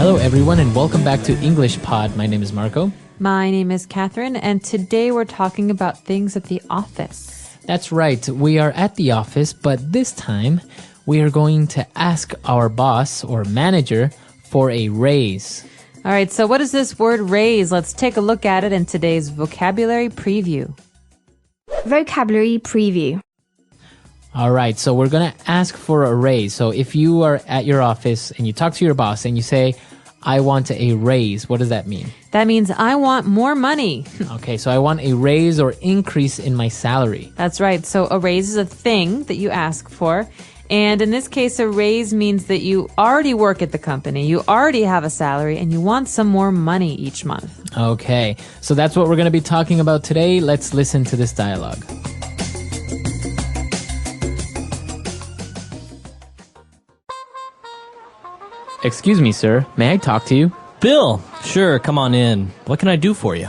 Hello, everyone, and welcome back to English Pod. My name is Marco. My name is Catherine, and today we're talking about things at the office. That's right. We are at the office, but this time we are going to ask our boss or manager for a raise. All right, so what is this word raise? Let's take a look at it in today's vocabulary preview. Vocabulary preview. All right, so we're going to ask for a raise. So if you are at your office and you talk to your boss and you say, I want a raise, what does that mean? That means I want more money. Okay, so I want a raise or increase in my salary. That's right. So a raise is a thing that you ask for. And in this case, a raise means that you already work at the company, you already have a salary, and you want some more money each month. Okay, so that's what we're going to be talking about today. Let's listen to this dialogue. Excuse me, sir. May I talk to you? Bill, sure, come on in. What can I do for you?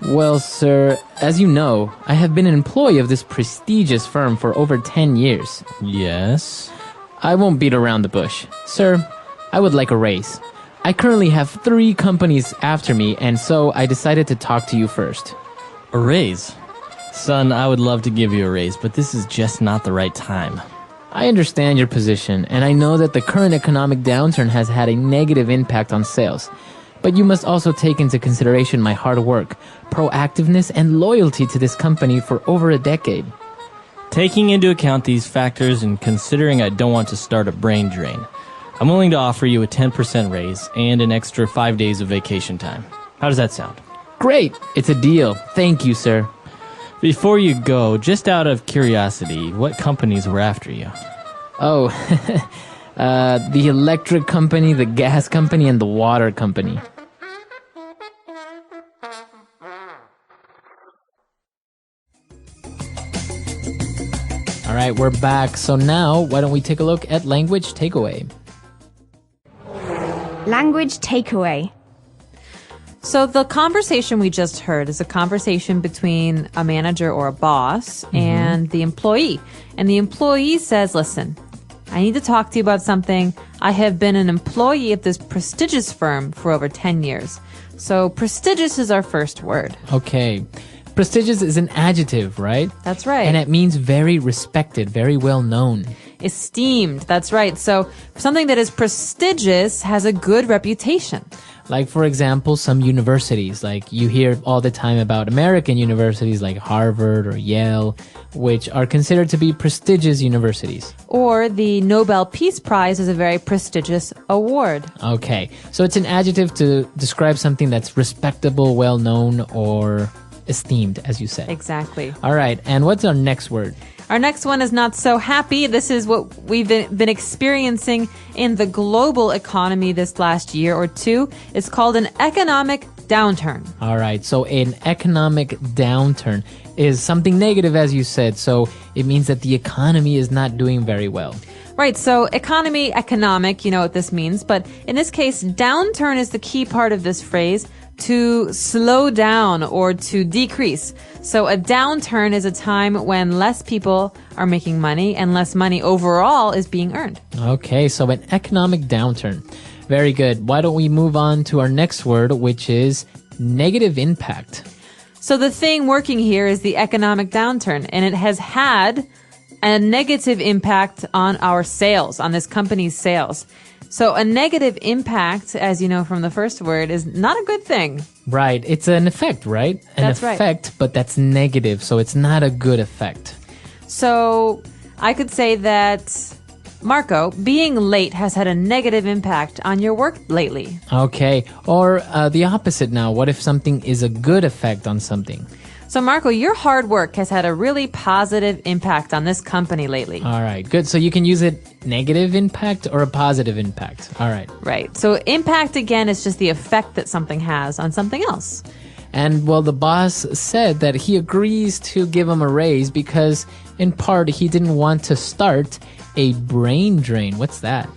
Well, sir, as you know, I have been an employee of this prestigious firm for over 10 years. Yes? I won't beat around the bush. Sir, I would like a raise. I currently have 3 companies after me, and so I decided to talk to you first. A raise? Son, I would love to give you a raise, but this is just not the right time. I understand your position, and I know that the current economic downturn has had a negative impact on sales. But you must also take into consideration my hard work, proactiveness, and loyalty to this company for over a decade. Taking into account these factors and considering I don't want to start a brain drain, I'm willing to offer you a 10% raise and an extra 5 days of vacation time. How does that sound? Great! It's a deal. Thank you, sir. Before you go, just out of curiosity, what companies were after you? Oh, the electric company, the gas company, and the water company. All right, we're back. So now, why don't we take a look at language takeaway? Language takeaway. So the conversation we just heard is a conversation between a manager or a boss and the employee. And the employee says, listen, I need to talk to you about something. I have been an employee of this prestigious firm for over 10 years. So prestigious is our first word. Okay. Prestigious is an adjective, right? That's right. And it means very respected, very well known. Esteemed. That's right. So something that is prestigious has a good reputation. Like, for example, some universities, like you hear all the time about American universities like Harvard or Yale, which are considered to be prestigious universities. Or the Nobel Peace Prize is a very prestigious award. Okay, so it's an adjective to describe something that's respectable, well-known, or esteemed, as you said. Exactly. All right, and what's our next word? Our next one is not so happy. This is what we've been experiencing in the global economy this last year or two. It's called an economic downturn. All right, so an economic downturn is something negative, as you said. So it means that the economy is not doing very well. Right, so economy, economic, you know what this means. But in this case, downturn is the key part of this phrase, to slow down or to decrease. So a downturn is a time when less people are making money and less money overall is being earned. Okay, so an economic downturn. Very good. Why don't we move on to our next word, which is negative impact. So the thing working here is the economic downturn, and it has had a negative impact on our sales, on this company's sales. So a negative impact, as you know from the first word, is not a good thing. Right. It's an effect, right? An That's right. effect, but that's negative, so it's not a good effect. So I could say that, Marco, being late has had a negative impact on your work lately. Okay. Or the opposite now. What if something is a good effect on something? So, Marco, your hard work has had a really positive impact on this company lately. All right. Good. So you can use it negative impact or a positive impact. All right. Right. So impact, again, is just the effect that something has on something else. And, well, the boss said that he agrees to give him a raise because, in part, he didn't want to start a brain drain. What's that?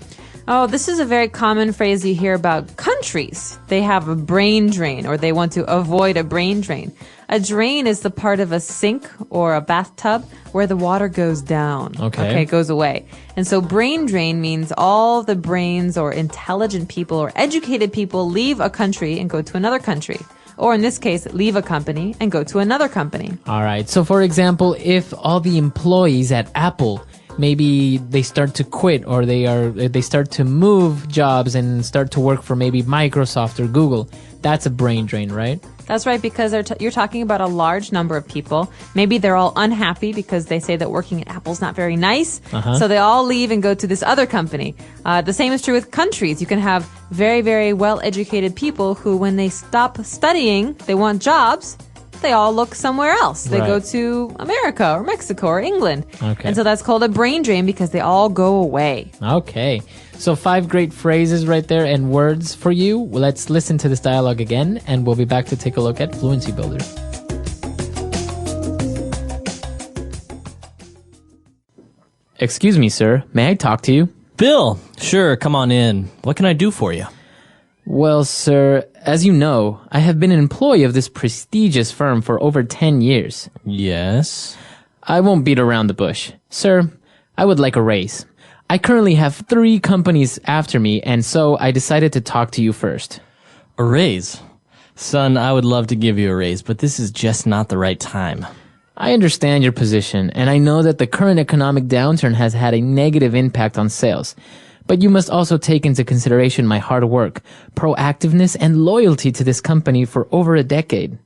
Oh, this is a very common phrase you hear about countries. They have a brain drain, or they want to avoid a brain drain. A drain is the part of a sink or a bathtub where the water goes down. Okay. It goes away. And so brain drain means all the brains or intelligent people or educated people leave a country and go to another country. Or in this case, leave a company and go to another company. All right. So, for example, if all the employees at Apple, maybe they start to quit, or they start to move jobs and start to work for maybe Microsoft or Google, that's a brain drain, right? That's right, because you're talking about a large number of people. Maybe they're all unhappy because they say that working at Apple's not very nice. So they all leave and go to this other company. The same is true with countries. You can have very, very well-educated people who, when they stop studying, they want jobs. They all look somewhere else. They go to America or Mexico or England. Okay. And so that's called a brain drain because they all go away. Okay. So 5 great phrases right there and words for you. Well, let's listen to this dialogue again, and we'll be back to take a look at Fluency Builder. Excuse me, sir. May I talk to you? Bill, sure, come on in. What can I do for you? Well, sir, as you know, I have been an employee of this prestigious firm for over 10 years. Yes? I won't beat around the bush. Sir, I would like a raise. I currently have 3 companies after me, and so I decided to talk to you first. A raise? Son, I would love to give you a raise, but this is just not the right time. I understand your position, and I know that the current economic downturn has had a negative impact on sales. But you must also take into consideration my hard work, proactiveness, and loyalty to this company for over a decade.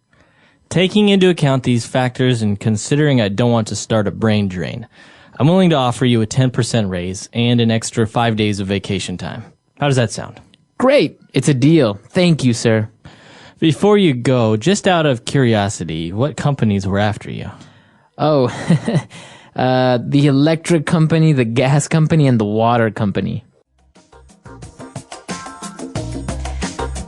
Taking into account these factors and considering I don't want to start a brain drain, I'm willing to offer you a 10% raise and an extra 5 days of vacation time. How does that sound? Great! It's a deal. Thank you, sir. Before you go, just out of curiosity, what companies were after you? Oh, the electric company, the gas company, and the water company.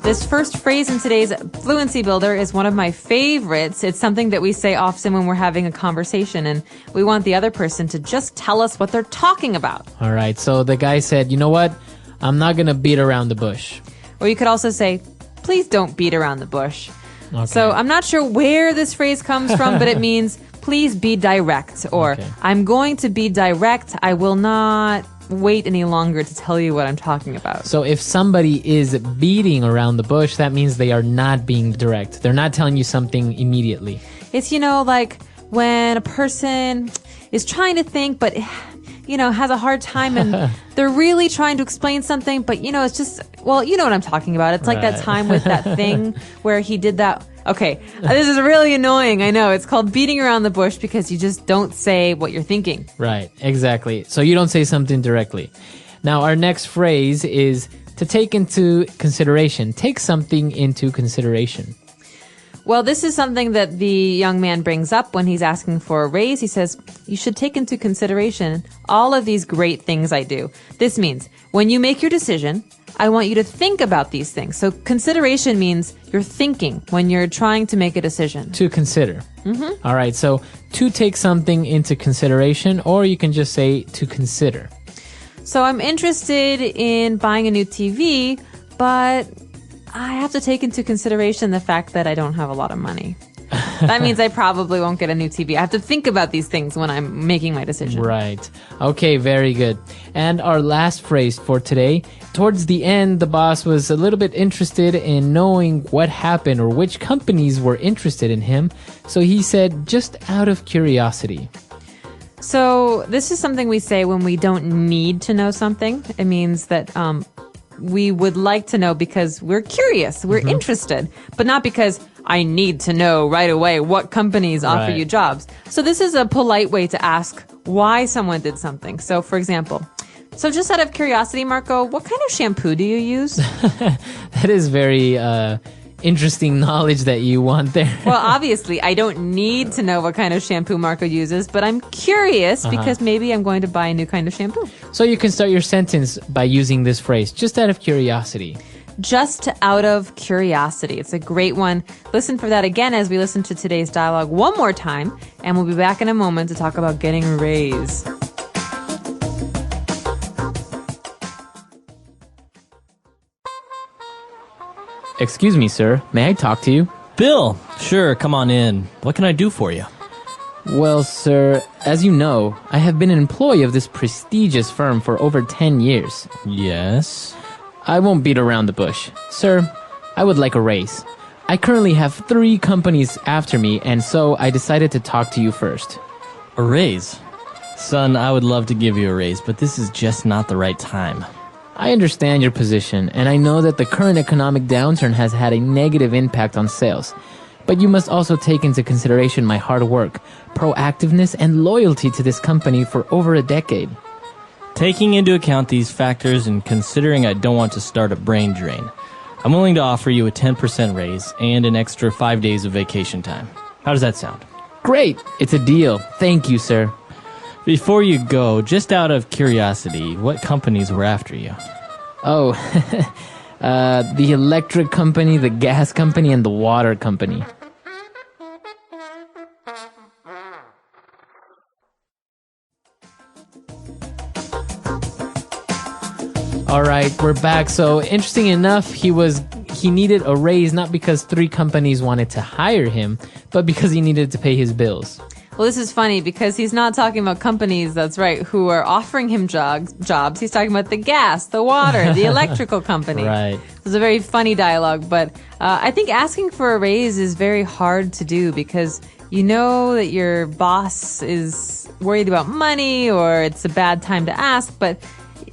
This first phrase in today's Fluency Builder is one of my favorites. It's something that we say often when we're having a conversation, and we want the other person to just tell us what they're talking about. All right, so the guy said, you know what? I'm not going to beat around the bush. Or you could also say, please don't beat around the bush. Okay. So I'm not sure where this phrase comes from, but it means please be direct, or I'm going to be direct. I will not wait any longer to tell you what I'm talking about. So if somebody is beating around the bush, that means they are not being direct. They're not telling you something immediately. It's, like when a person is trying to think, but, has a hard time and they're really trying to explain something, but, it's just, well, you know what I'm talking about. It's like that time with that thing where he did that. Okay, this is really annoying. I know. It's called beating around the bush because you just don't say what you're thinking. Right, exactly. So you don't say something directly. Now, our next phrase is to take into consideration. Take something into consideration. Well, this is something that the young man brings up when he's asking for a raise. He says, you should take into consideration all of these great things I do. This means when you make your decision, I want you to think about these things. So consideration means you're thinking when you're trying to make a decision. To consider. Mm-hmm. All right, so to take something into consideration, or you can just say to consider. So I'm interested in buying a new TV, but I have to take into consideration the fact that I don't have a lot of money. That means I probably won't get a new TV. I have to think about these things when I'm making my decision. Right. Okay, very good. And our last phrase for today, towards the end, the boss was a little bit interested in knowing what happened or which companies were interested in him. So he said, just out of curiosity. So this is something we say when we don't need to know something. It means that we would like to know because we're curious, we're interested, but not because I need to know right away what companies offer you jobs. So this is a polite way to ask why someone did something. So for example, just out of curiosity, Marco, what kind of shampoo do you use? That is very interesting knowledge that you want there. Well, obviously, I don't need to know what kind of shampoo Marco uses, but I'm curious because maybe I'm going to buy a new kind of shampoo. So you can start your sentence by using this phrase, just out of curiosity. Just out of curiosity. It's a great one. Listen for that again as we listen to today's dialogue one more time, and we'll be back in a moment to talk about getting a raise. Excuse me, sir. May I talk to you? Bill, sure, come on in. What can I do for you? Well, sir, as you know, I have been an employee of this prestigious firm for over 10 years. Yes. I won't beat around the bush. Sir, I would like a raise. I currently have 3 companies after me, and so I decided to talk to you first. A raise? Son, I would love to give you a raise, but this is just not the right time. I understand your position, and I know that the current economic downturn has had a negative impact on sales. But you must also take into consideration my hard work, proactiveness, and loyalty to this company for over a decade. Taking into account these factors and considering I don't want to start a brain drain, I'm willing to offer you a 10% raise and an extra 5 days of vacation time. How does that sound? Great! It's a deal. Thank you, sir. Before you go, just out of curiosity, what companies were after you? Oh, the electric company, the gas company, and the water company. All right, we're back. So interesting enough, he needed a raise not because 3 companies wanted to hire him, but because he needed to pay his bills. Well, this is funny because he's not talking about companies, that's right, who are offering him jobs. He's talking about the gas, the water, the electrical company. Right. It was a very funny dialogue, but I think asking for a raise is very hard to do because you know that your boss is worried about money or it's a bad time to ask, but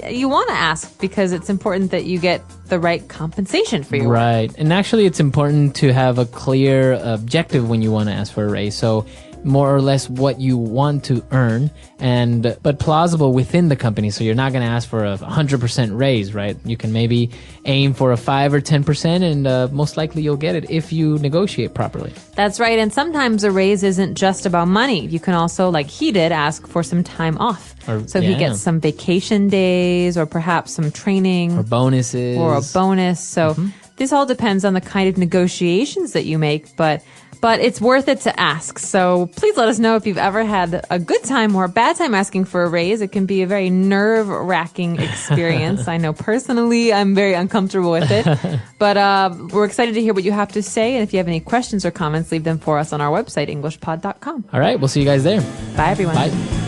you want to ask because it's important that you get the right compensation for your work. Right. And actually, it's important to have a clear objective when you want to ask for a raise. So more or less what you want to earn, but plausible within the company. So you're not going to ask for a 100% raise, right? You can maybe aim for a 5 or 10%, and most likely you'll get it if you negotiate properly. That's right. And sometimes a raise isn't just about money. You can also, like he did, ask for some time off. He gets some vacation days or perhaps some training. Or bonuses. Or a bonus. So this all depends on the kind of negotiations that you make, but it's worth it to ask. So please let us know if you've ever had a good time or a bad time asking for a raise. It can be a very nerve-wracking experience. I know personally I'm very uncomfortable with it, but we're excited to hear what you have to say. And if you have any questions or comments, leave them for us on our website, englishpod.com. All right, we'll see you guys there. Bye, everyone. Bye.